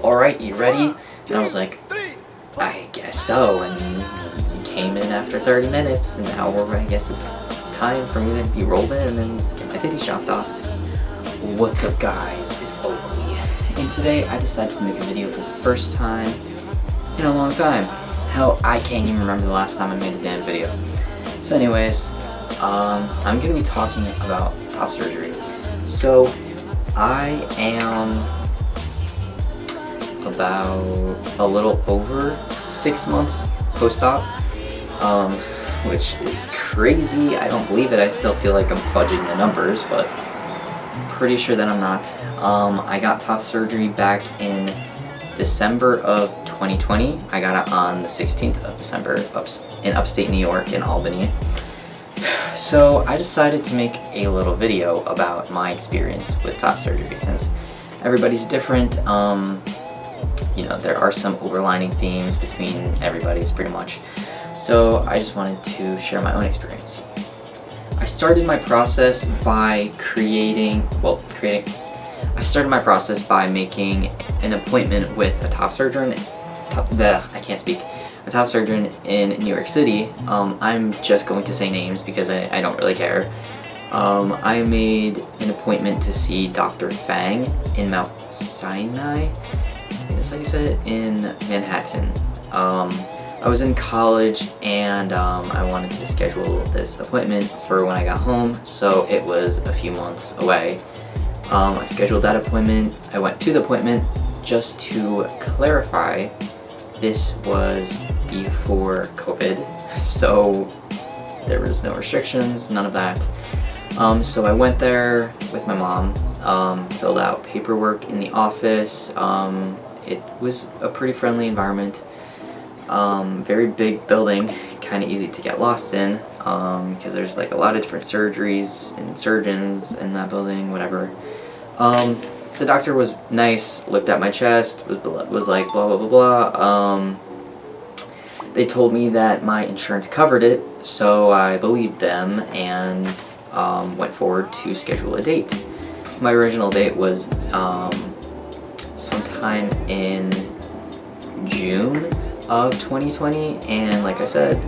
"Alright, you ready?" And I was like, "I guess so." And he came in after 30 minutes, and now I guess it's time for me to be rolled in and get my titties chopped off. What's up, guys? It's Oakley, and today I decided to make a video for the first time in a long time. Hell, I can't even remember the last time I made a damn video. So anyways, I'm going to be talking about top surgery. So I am about a little over 6 months post-op, which is crazy. I don't believe it. I still feel like I'm fudging the numbers, but I'm pretty sure that I'm not. I got top surgery back in December of 2020. I got it on the 16th of December in upstate New York in Albany. So I decided to make a little video about my experience with top surgery, since everybody's different. You know, there are some overlining themes between everybody's pretty much. So I just wanted to share my own experience. I started my process by I started my process by making an appointment with a top surgeon. A top surgeon in New York City. I'm just going to say names because I don't really care. I made an appointment to see Dr. Fang in Mount Sinai, I think that's how you said it, in Manhattan. I was in college and I wanted to schedule this appointment for when I got home, so it was a few months away. I scheduled that appointment. I went to the appointment. Just to clarify, this was before COVID, so there was no restrictions, none of that. So I went there with my mom, filled out paperwork in the office. It was a pretty friendly environment, very big building, kind of easy to get lost in, because there's like a lot of different surgeries and surgeons in that building, whatever. The doctor was nice, looked at my chest, was like blah blah blah blah. They told me that my insurance covered it, so I believed them and went forward to schedule a date. My original date was sometime in June of 2020, and like I said,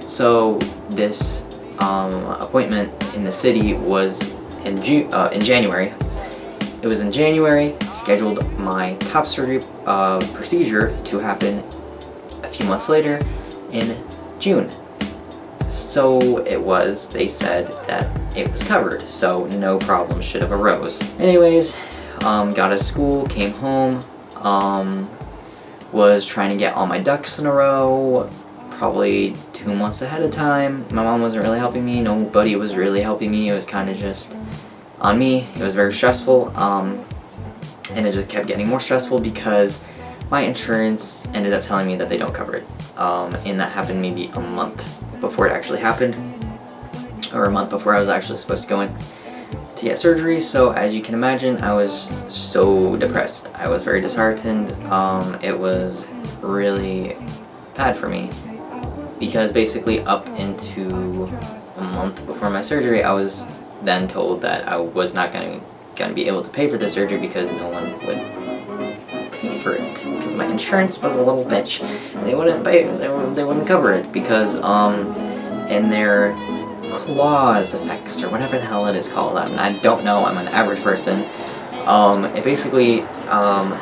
so this appointment in the city was in January. It was in January. Scheduled my top surgery procedure to happen a few months later in June. So they said that it was covered, so no problem should have arose. Anyways, got out of school, came home, was trying to get all my ducks in a row, probably 2 months ahead of time. My mom wasn't really helping me, nobody was really helping me, it was kind of just on me. It was very stressful, and it just kept getting more stressful because my insurance ended up telling me that they don't cover it, and that happened maybe a month before it actually happened, or a month before I was actually supposed to go in to get surgery. So as you can imagine, I was so depressed. I was very disheartened. It was really bad for me because basically up into a month before my surgery, I was then told that I was not going to be able to pay for the surgery because no one would pay for it, because my insurance was a little bitch. They wouldn't pay. They wouldn't cover it because in their clause effects or whatever the hell it is called. I don't know. I'm an average person. It basically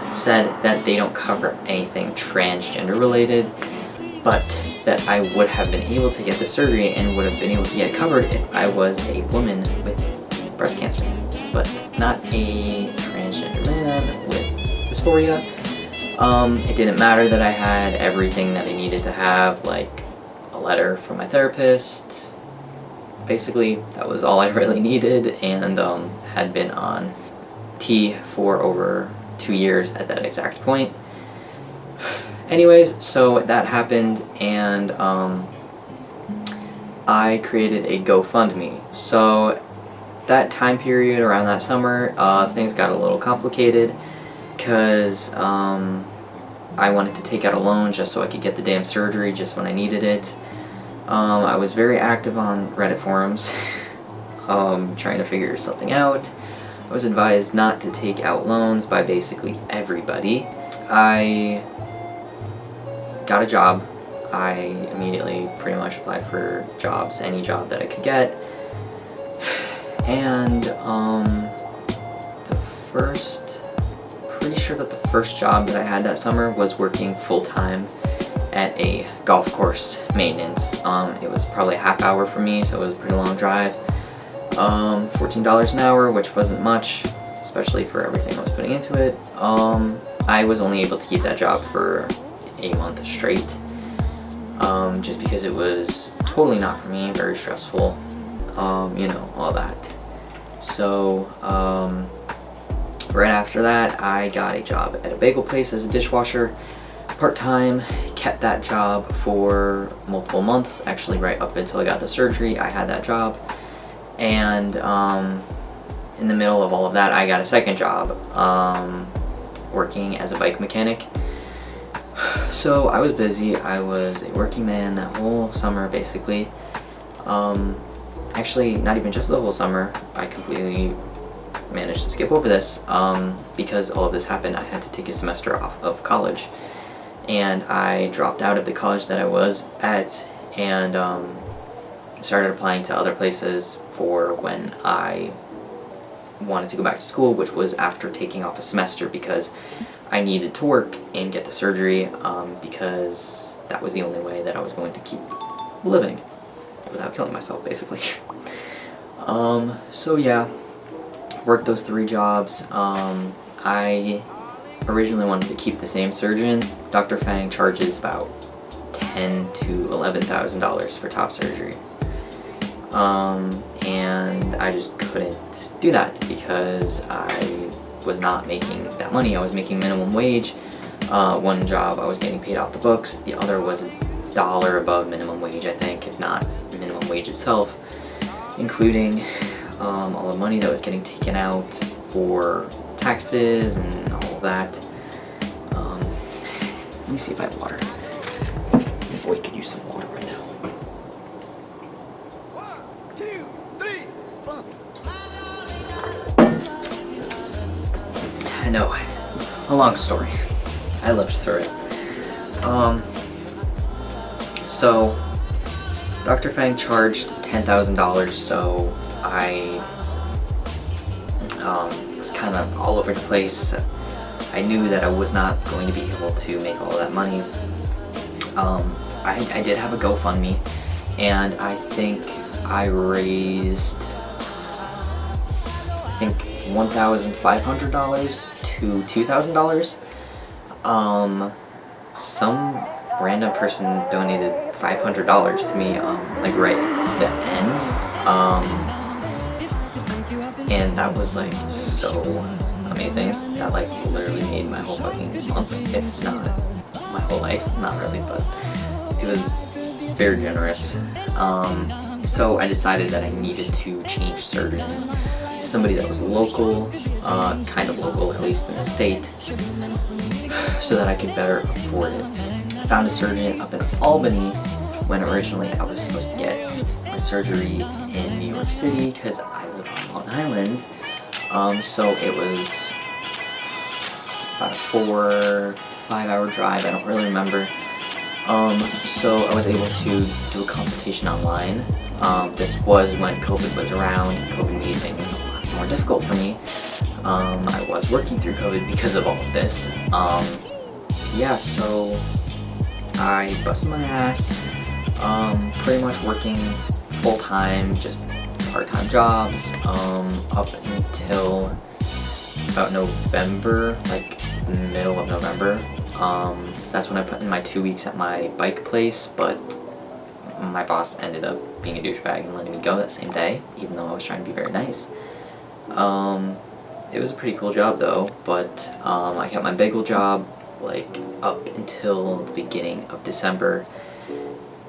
said that they don't cover anything transgender related, but that I would have been able to get the surgery and would have been able to get it covered if I was a woman with breast cancer, but not a transgender man with dysphoria. It didn't matter that I had everything that I needed to have, like a letter from my therapist. Basically, that was all I really needed, and had been on T for over 2 years at that exact point. Anyways, so that happened, and I created a GoFundMe. So that time period around that summer, things got a little complicated because I wanted to take out a loan just so I could get the damn surgery just when I needed it. I was very active on Reddit forums, trying to figure something out. I was advised not to take out loans by basically everybody. I got a job. I immediately pretty much applied for jobs, any job that I could get. And pretty sure that the first job that I had that summer was working full-time at a golf course maintenance. It was probably a half hour for me, so it was a pretty long drive. $14 an hour, which wasn't much, especially for everything I was putting into it. I was only able to keep that job for a month straight, just because it was totally not for me, very stressful, you know, all that. So, right after that, I got a job at a bagel place as a dishwasher, part-time. Kept that job for multiple months, actually right up until I got the surgery. I had that job, and in the middle of all of that, I got a second job, working as a bike mechanic. So I was busy. I was a working man that whole summer, basically. Actually, not even just the whole summer. I completely managed to skip over this, because all of this happened. I had to take a semester off of college, and I dropped out of the college that I was at, and started applying to other places for when I wanted to go back to school, which was after taking off a semester, because I needed to work and get the surgery, because that was the only way that I was going to keep living without killing myself, basically. So yeah, worked those 3 jobs. I originally wanted to keep the same surgeon. Dr. Fang charges about $10,000 to $11,000 for top surgery. And I just couldn't do that because I was not making that money. I was making minimum wage. One job I was getting paid off the books. The other was $1 above minimum wage, I think, if not minimum wage itself, including all the money that was getting taken out for taxes and all of that. Let me see if I have water. Boy, could use some water right now. 1, 2, 3, 4. I know, a long story. I lived through it. So Dr. Fang charged $10,000, so I was kind of all over the place. I knew that I was not going to be able to make all of that money. I did have a GoFundMe, and I think I raised, $1,500 to $2,000. Some random person donated $500 to me, like right at the end, and that was like so amazing. That like literally made my whole fucking month, if not my whole life. Not really, but it was very generous. So I decided that I needed to change surgeons to somebody that was local, kind of local, at least in the state, so that I could better afford it. I found a surgeon up in Albany when originally I was supposed to get my surgery in New York City because I live on Long Island. So it was about a 4 to 5 hour drive, I don't really remember. So I was able to do a consultation online. This was when COVID was around. COVID made things a lot more difficult for me. I was working through COVID because of all of this. Yeah, so I busted my ass, pretty much working full-time, just part-time jobs, up until about November, like middle of November. That's when I put in my 2 weeks at my bike place, but my boss ended up being a douchebag and letting me go that same day, even though I was trying to be very nice. It was a pretty cool job though, but I kept my bagel job like up until the beginning of December,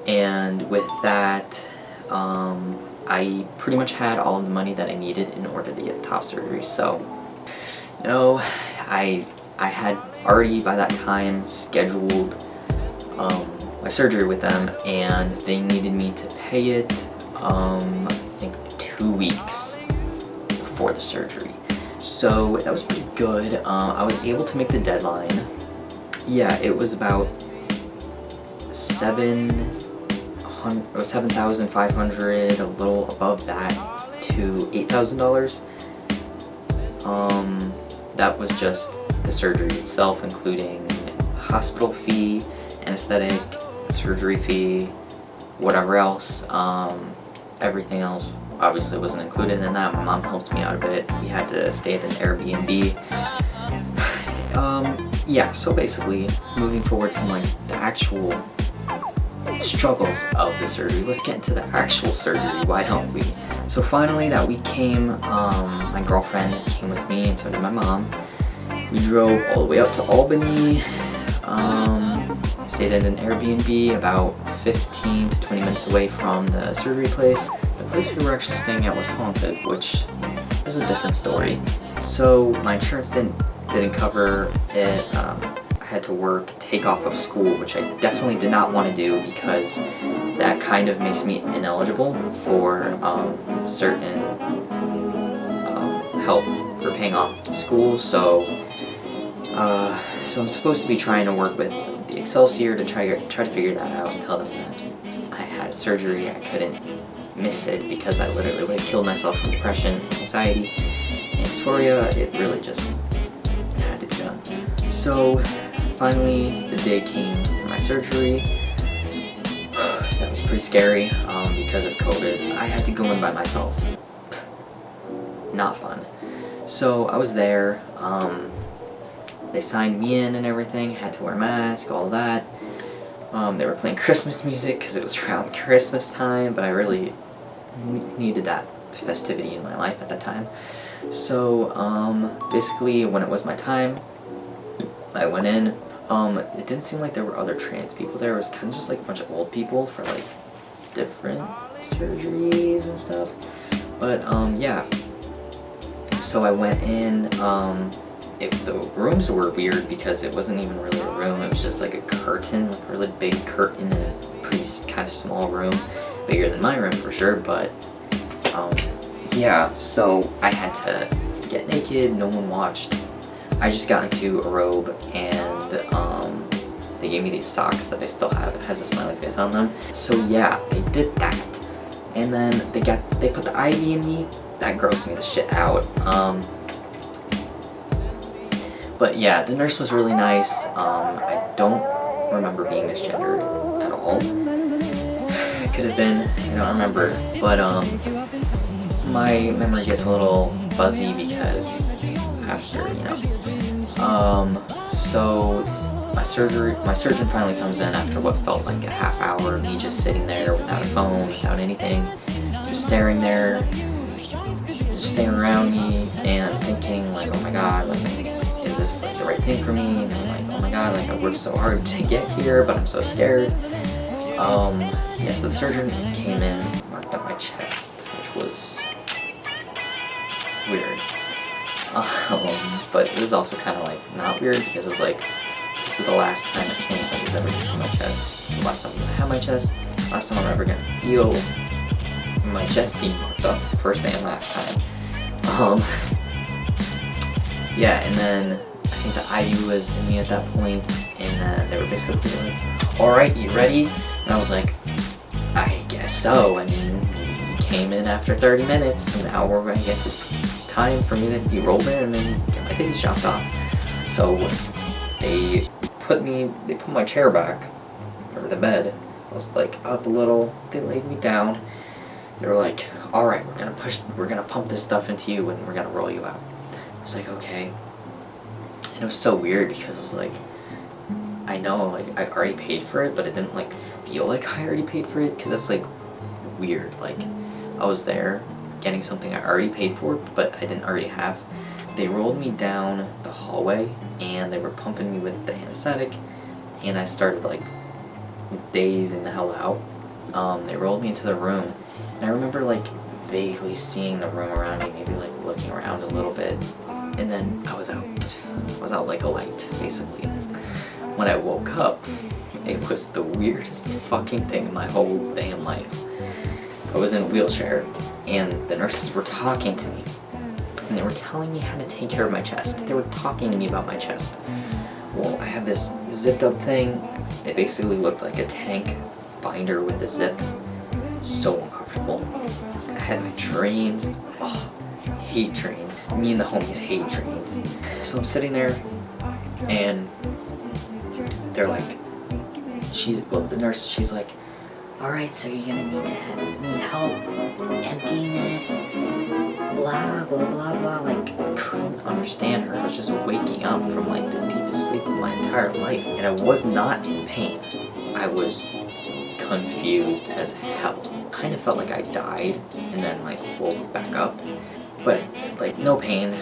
and with that I pretty much had all of the money that I needed in order to get top surgery. So no, I had already by that time scheduled my surgery with them, and they needed me to pay it I think 2 weeks before the surgery. So that was pretty good. I was able to make the deadline. Yeah, it was about 7,500, a little above that, to $8,000. That was just the surgery itself, including hospital fee, anesthetic, surgery fee, whatever else. Everything else obviously wasn't included in that. My mom helped me out a bit. We had to stay at an Airbnb. Yeah, so basically, moving forward from like the actual struggles of the surgery, let's get into the actual surgery, why don't we? So finally that week came, my girlfriend came with me and so did my mom. We drove all the way up to Albany, stayed at an Airbnb about 15 to 20 minutes away from the surgery place. The place we were actually staying at was haunted, which is a different story. So my insurance didn't cover it. I had to take off of school, which I definitely did not want to do because that kind of makes me ineligible for certain help for paying off school. So I'm supposed to be trying to work with the Excelsior to try to figure that out and tell them that I had surgery. I couldn't miss it because I literally would have killed myself from depression, anxiety, and dysphoria. It really just had to be done. So finally the day came for my surgery. That was pretty scary because of COVID. I had to go in by myself. Not fun. So I was there. They signed me in and everything. Had to wear a mask, all that. They were playing Christmas music because it was around Christmas time, but I really needed that festivity in my life at that time. So basically when it was my time, I went in. It didn't seem like there were other trans people there. It was kind of just like a bunch of old people for like different surgeries and stuff. But yeah. So I went in. The rooms were weird because it wasn't even really a room. It was just like a curtain, like a really big curtain in a pretty kind of small room. Bigger than my room for sure, but yeah. So I had to get naked. No one watched. I just got into a robe and they gave me these socks that I still have. It has a smiley face on them. So yeah, they did that. And then they put the IV in me. That grossed me the shit out. But yeah, the nurse was really nice. I don't remember being misgendered at all. Could have been, I don't remember. But my memory gets a little fuzzy because after, so my surgeon finally comes in after what felt like a half hour of me just sitting there without a phone, without anything, just staring there, just staring around me and thinking like, oh my god, like, is this like the right thing for me? And I'm like, oh my god, like I worked so hard to get here, but I'm so scared. Yeah, so the surgeon came in, marked up my chest, which was weird. But it was also kind of like not weird because it was like, this is the last time anybody's ever gonna see my chest. This is the last time I'm gonna have my chest. Last time I'm ever gonna feel my chest being marked up. First and last time. Yeah, and then I think the IV was in me at that point, and then they were basically like, alright, you ready? And I was like, I guess so. And he came in after 30 minutes, and now I guess it's time for me to be rolled in and then get my titties chopped off. So they put my chair back, or the bed. I was like up a little, they laid me down. They were like, alright, we're gonna pump this stuff into you and we're gonna roll you out. I was like, okay. And it was so weird because it was like, I know, like, I already paid for it, but it didn't, like, feel like I already paid for it, because that's, like, weird. Like, I was there getting something I already paid for, but I didn't already have. They rolled me down the hallway, and they were pumping me with the anesthetic, and I started, like, dazing the hell out. They rolled me into the room, and I remember, like, vaguely seeing the room around me, maybe, like, looking around a little bit, and then I was out like a light, basically. When I woke up, it was the weirdest fucking thing in my whole damn life. I was in a wheelchair, and the nurses were talking to me. and they were telling me how to take care of my chest. They were talking to me about my chest. Well, I have this zipped up thing. It basically looked like a tank binder with a zip. So uncomfortable. I had my trains. Oh, hate trains. Me and the homies hate trains. So I'm sitting there, and they're like, the nurse, she's like, all right, so you're gonna need help emptying this, blah, blah, blah, blah. Like, couldn't understand her. I was just waking up from like the deepest sleep of my entire life, and I was not in pain. I was confused as hell. Kind of felt like I died and then like woke back up, but like no pain,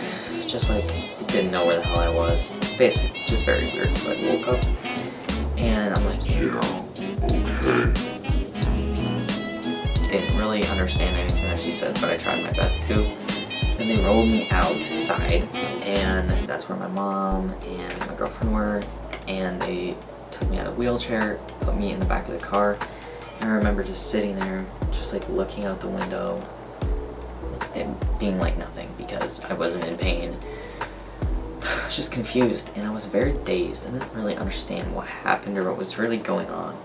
just like didn't know where the hell I was. Basically, just very weird. So I woke up and I'm like, yeah, okay. Didn't really understand anything that she said, but I tried my best to. Then they rolled me outside, and that's where my mom and my girlfriend were, and they took me out of a wheelchair, put me in the back of the car, and I remember just sitting there, just like looking out the window, and being like nothing because I wasn't in pain. I was just confused, and I was very dazed. I didn't really understand what happened or what was really going on.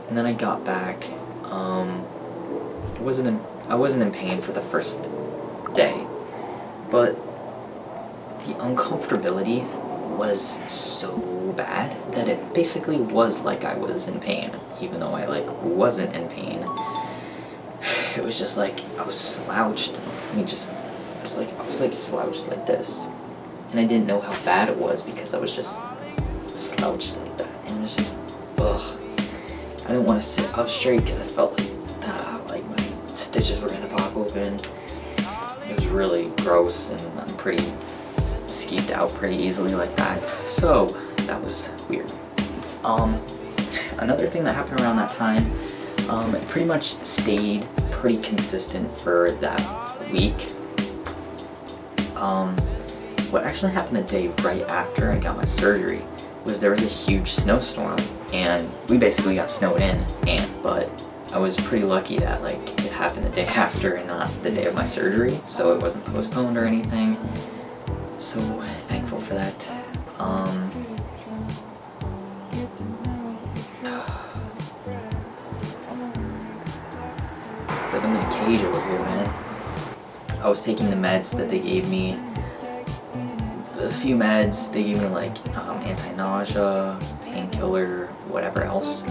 And then I got back. I wasn't in pain for the first day, but the uncomfortability was so bad that it basically was like I was in pain, even though I like wasn't in pain. It was just like I was slouched. I was like slouched like this, and I didn't know how bad it was because I was just slouched like that, and it was just ugh. I didn't want to sit up straight because I felt like my stitches were gonna pop open. It was really gross, and I'm pretty skeeved out pretty easily like that. So that was weird. Another thing that happened around that time, it pretty much stayed pretty consistent for that week. What actually happened the day right after I got my surgery was there was a huge snowstorm, and we basically got snowed in, but I was pretty lucky that like it happened the day after and not the day of my surgery, so it wasn't postponed or anything. So thankful for that. It's like I'm in a cage over here, man. I was taking the meds that they gave me. A few meds. They gave me like anti-nausea, painkiller, whatever else.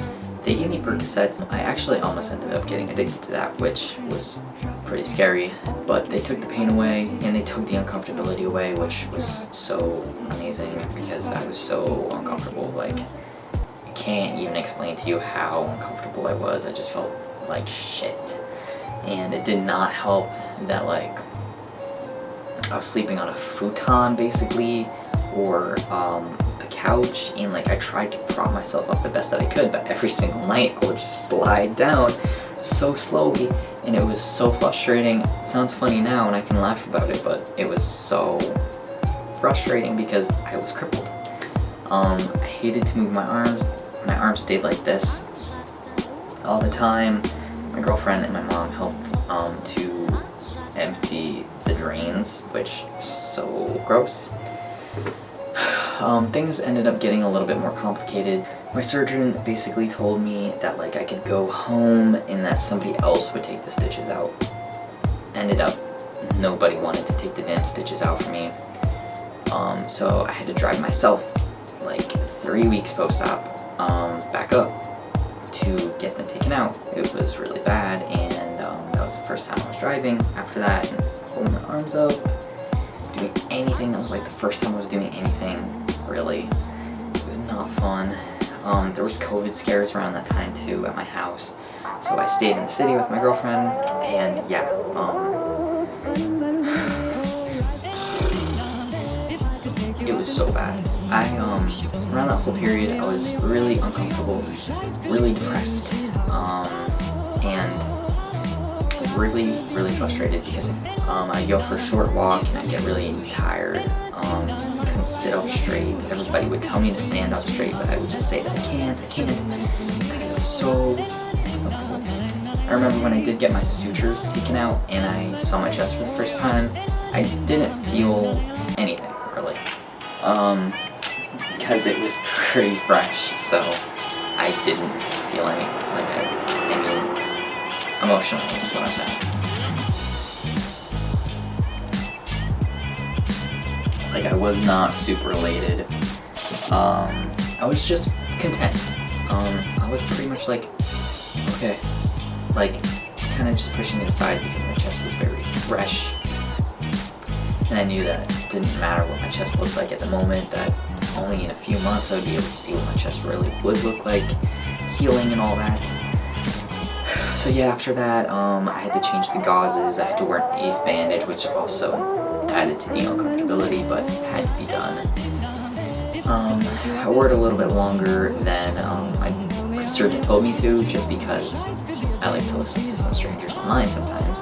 They gave me Percocets. I actually almost ended up getting addicted to that, which was pretty scary. But they took the pain away and they took the uncomfortability away, which was so amazing because I was so uncomfortable. Like, I can't even explain to you how uncomfortable I was. I just felt like shit. And it did not help that like I was sleeping on a futon basically, or a couch, and like I tried to prop myself up the best that I could, but every single night I would just slide down so slowly, and it was so frustrating. It sounds funny now and I can laugh about it, but it was so frustrating because I was crippled. I hated to move my arms. My arms stayed like this all the time. My girlfriend and my mom helped to empty the drains, which was so gross. Things ended up getting a little bit more complicated. My surgeon basically told me that like I could go home and that somebody else would take the stitches out. Ended up nobody wanted to take the damn stitches out for me. So I had to drive myself like 3 weeks post-op back up to get them taken out. It was really bad, and that was the first time I was driving after that, and holding my arms up, doing anything. That was like the first time I was doing anything, really. It was not fun. There was COVID scares around that time too at my house, so I stayed in the city with my girlfriend, and yeah, it was so bad. Around that whole period, I was really uncomfortable, really depressed, and really, really frustrated because I'd go for a short walk and I'd get really tired. Couldn't sit up straight. Everybody would tell me to stand up straight, but I would just say that I can't. I was so uncomfortable. I remember when I did get my sutures taken out and I saw my chest for the first time, I didn't feel anything really, because it was pretty fresh, so I didn't feel any, like, I mean, emotionally is what I'm saying. Like, I was not super elated. I was just content. I was pretty much like, okay, like, kind of just pushing it aside because my chest was very fresh. And I knew that it didn't matter what my chest looked like at the moment, that only in a few months I would be able to see what my chest really would look like, healing and all that. So yeah, after that, I had to change the gauzes, I had to wear an ace bandage, which also added to the uncomfortability, but it had to be done. I wore it a little bit longer than my surgeon told me to, just because I like to listen to some strangers online sometimes.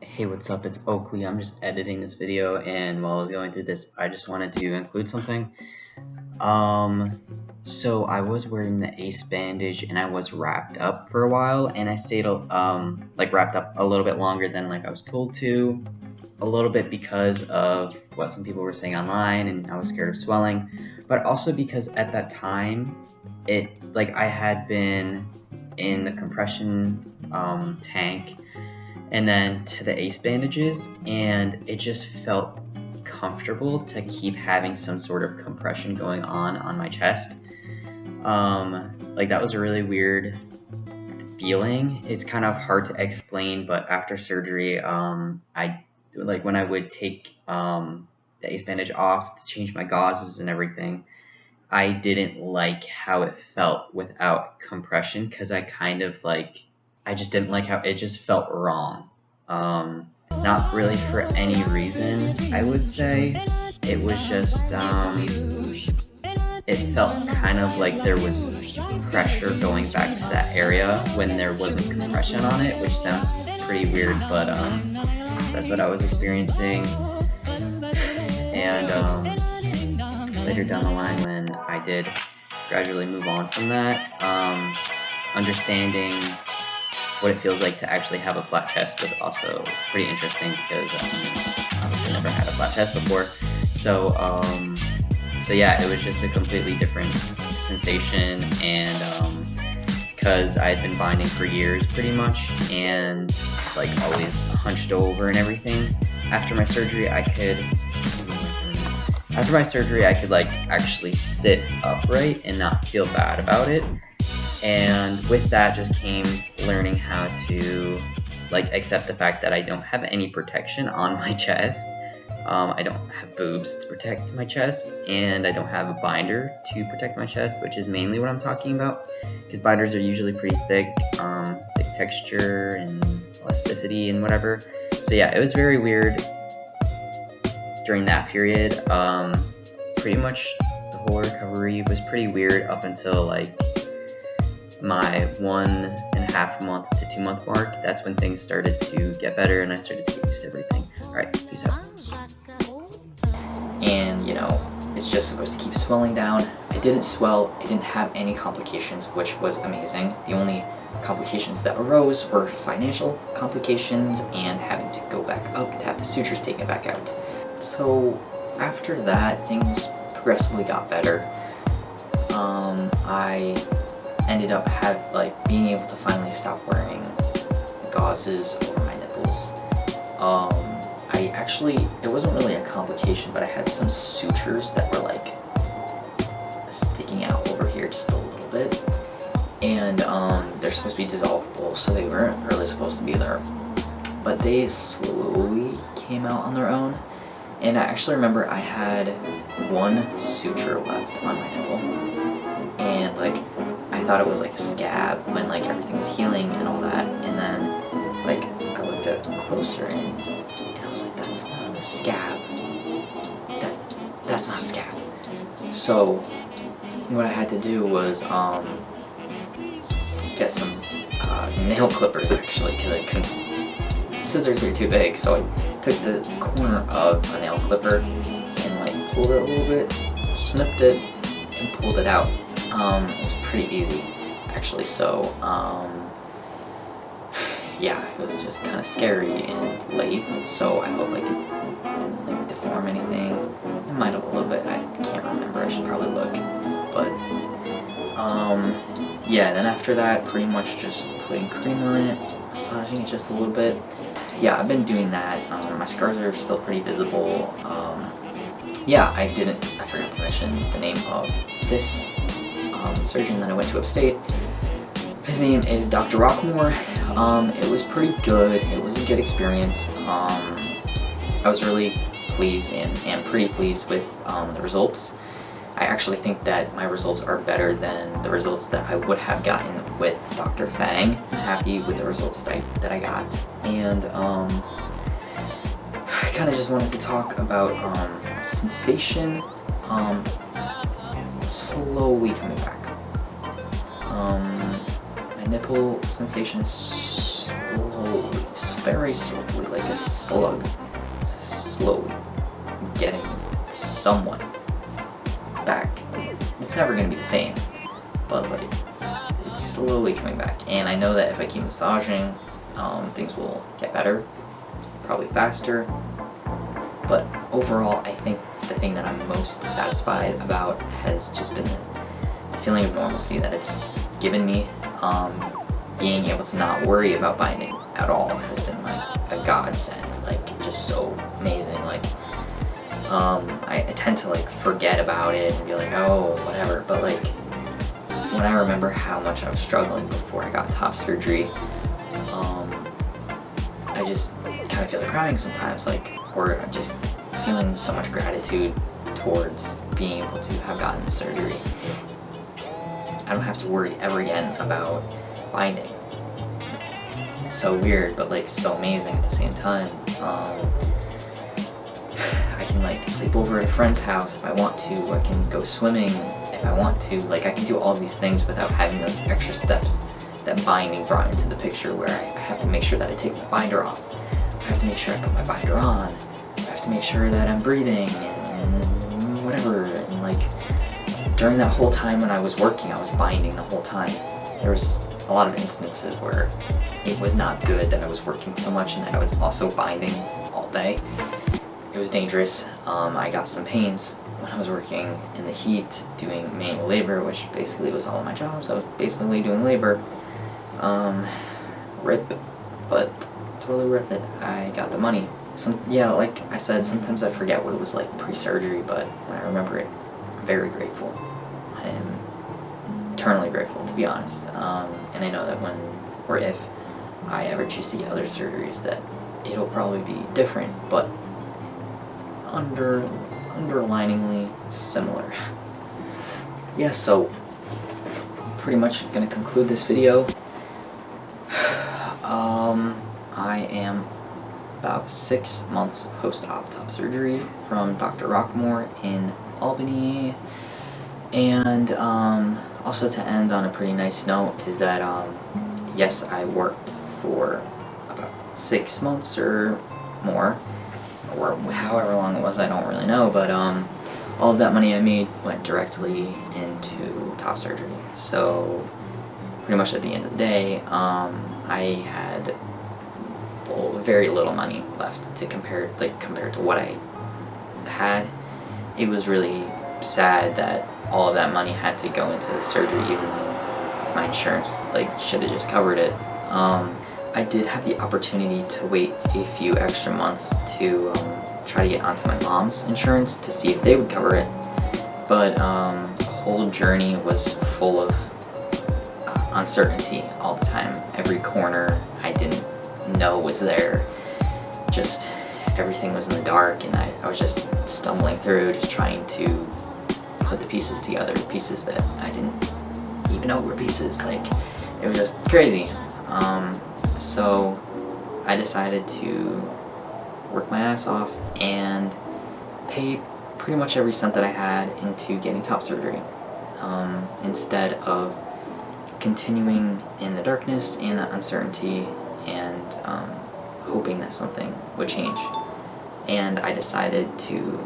Hey, what's up? It's Oakley. I'm just editing this video, and while I was going through this, I just wanted to include something. So I was wearing the ace bandage, and I was wrapped up for a while, and I stayed like wrapped up a little bit longer than like I was told to. A little bit because of what some people were saying online, and I was scared of swelling, but also because at that time, I had been in the compression tank and then to the ace bandages, and it just felt comfortable to keep having some sort of compression going on my chest. Like, that was a really weird feeling. It's kind of hard to explain, but after surgery, when I would take the ace bandage off to change my gauzes and everything, I didn't like how it felt without compression, because I just didn't like how it just felt wrong. Not really for any reason, I would say. It was just, it felt kind of like there was pressure going back to that area when there wasn't compression on it, which sounds pretty weird, but that's what I was experiencing. And later down the line, when I did gradually move on from that, understanding what it feels like to actually have a flat chest was also pretty interesting, because obviously never had a flat chest before. So yeah, it was just a completely different sensation, and because I had been binding for years pretty much, and like always hunched over and everything. After my surgery, I could like actually sit upright and not feel bad about it. And with that just came learning how to like accept the fact that I don't have any protection on my chest. I don't have boobs to protect my chest, and I don't have a binder to protect my chest, which is mainly what I'm talking about, because binders are usually pretty thick, thick texture and elasticity and whatever. So yeah, it was very weird during that period. Pretty much the whole recovery was pretty weird up until like my 1.5 month to 2 month mark. That's when things started to get better and I started to get used to everything. Alright, peace out. And you know, it's just supposed to keep swelling down. I didn't swell, I didn't have any complications, which was amazing. The only complications that arose were financial complications and having to go back up to have the sutures taken back out. So after that, things progressively got better. I ended up being able to finally stop wearing gauzes over my nipples. It wasn't really a complication, but I had some sutures that were like sticking out over here just a little bit, and they're supposed to be dissolvable, so they weren't really supposed to be there, but they slowly came out on their own. And I actually remember I had one suture left on my nipple, and like I thought it was like a scab when like everything was healing and all that, and then like I looked at it closer and I was like, that's not a scab. That's not a scab. So what I had to do was get some nail clippers, actually, because I couldn't. Scissors are too big, so I took the corner of a nail clipper and like pulled it a little bit, snipped it, and pulled it out. It was pretty easy, actually. So yeah, it was just kind of scary and late, so I hope like it didn't like deform anything. It might have a little bit, I can't remember, I should probably look. But yeah, then after that, pretty much just putting creamer in it, massaging it just a little bit. Yeah, I've been doing that. My scars are still pretty visible. Yeah, I forgot to mention the name of this surgeon that I went to upstate. His name is Dr. Rockmore. It was pretty good. It was a good experience. I was really pleased and pretty pleased with the results. I actually think that my results are better than the results that I would have gotten with Dr. Fang. I'm happy with the results that I got. And I kind of just wanted to talk about sensation slowly coming back. My nipple sensation is slowly, very slowly, like a slug, slowly getting somewhat back. It's never going to be the same, but like it's slowly coming back. And I know that if I keep massaging, things will get better, probably faster. But overall, I think the thing that I'm most satisfied about has just been the feeling of normalcy that it's given me. Being able to not worry about binding at all has been like a godsend, like just so amazing. Like I tend to like forget about it and be like, oh, whatever. But like when I remember how much I was struggling before I got top surgery, I just kind of feel like crying sometimes, like, or just feeling so much gratitude towards being able to have gotten the surgery. I don't have to worry ever again about binding. It's so weird, but like so amazing at the same time. I can like sleep over at a friend's house if I want to. I can go swimming if I want to. Like I can do all these things without having those extra steps that binding brought into the picture, where I have to make sure that I take my binder off. I have to make sure I put my binder on. I have to make sure that I'm breathing and whatever. And like during that whole time when I was working, I was binding the whole time. There was a lot of instances where it was not good that I was working so much and that I was also binding all day. It was dangerous. I got some pains when I was working in the heat doing manual labor, which basically was all of my jobs. I was basically doing labor. RIP, but totally worth it. I got the money. Like I said, sometimes I forget what it was like pre-surgery, but when I remember it, I'm very grateful. I am eternally grateful, to be honest. And I know that when or if I ever choose to get other surgeries, that it'll probably be different, but underliningly similar. Yeah, so pretty much gonna conclude this video. I am about 6 months post-op top surgery from Dr. Rockmore in Albany. And also to end on a pretty nice note is that yes, I worked for about 6 months or more, or however long it was, I don't really know, but all of that money I made went directly into top surgery. So pretty much at the end of the day, I had very little money left to compared to what I had. It was really sad that all of that money had to go into the surgery, even though my insurance should have just covered it. I did have the opportunity to wait a few extra months to try to get onto my mom's insurance to see if they would cover it, but the whole journey was full of uncertainty all the time. Every corner I didn't know was there. Just everything was in the dark, and I was just stumbling through, just trying to put the pieces together, pieces that I didn't even know were pieces. It was just crazy. So I decided to work my ass off and pay pretty much every cent that I had into getting top surgery, instead of continuing in the darkness and the uncertainty and hoping that something would change. And I decided to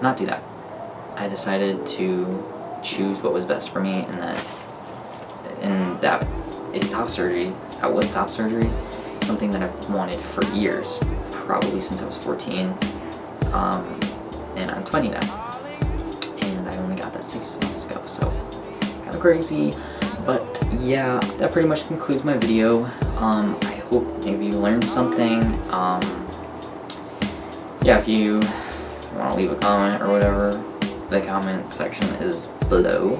not do that. I decided to choose what was best for me, and that is top surgery. That was top surgery. something that I've wanted for years, probably since I was 14, and I'm 20 now, and I only got that 6 months ago, so kind of crazy. But yeah, that pretty much concludes my video. I hope maybe you learned something. Yeah, if you want to leave a comment or whatever, the comment section is below.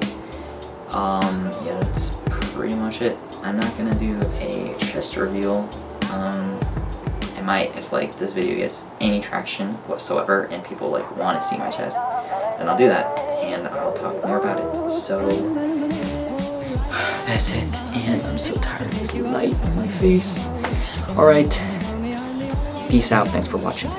Yeah, that's pretty much it. I'm not gonna do a chest reveal. I might, if like this video gets any traction whatsoever and people like want to see my chest, then I'll do that and I'll talk more about it. So that's it, and I'm so tired of this light on my face. Alright, peace out, thanks for watching.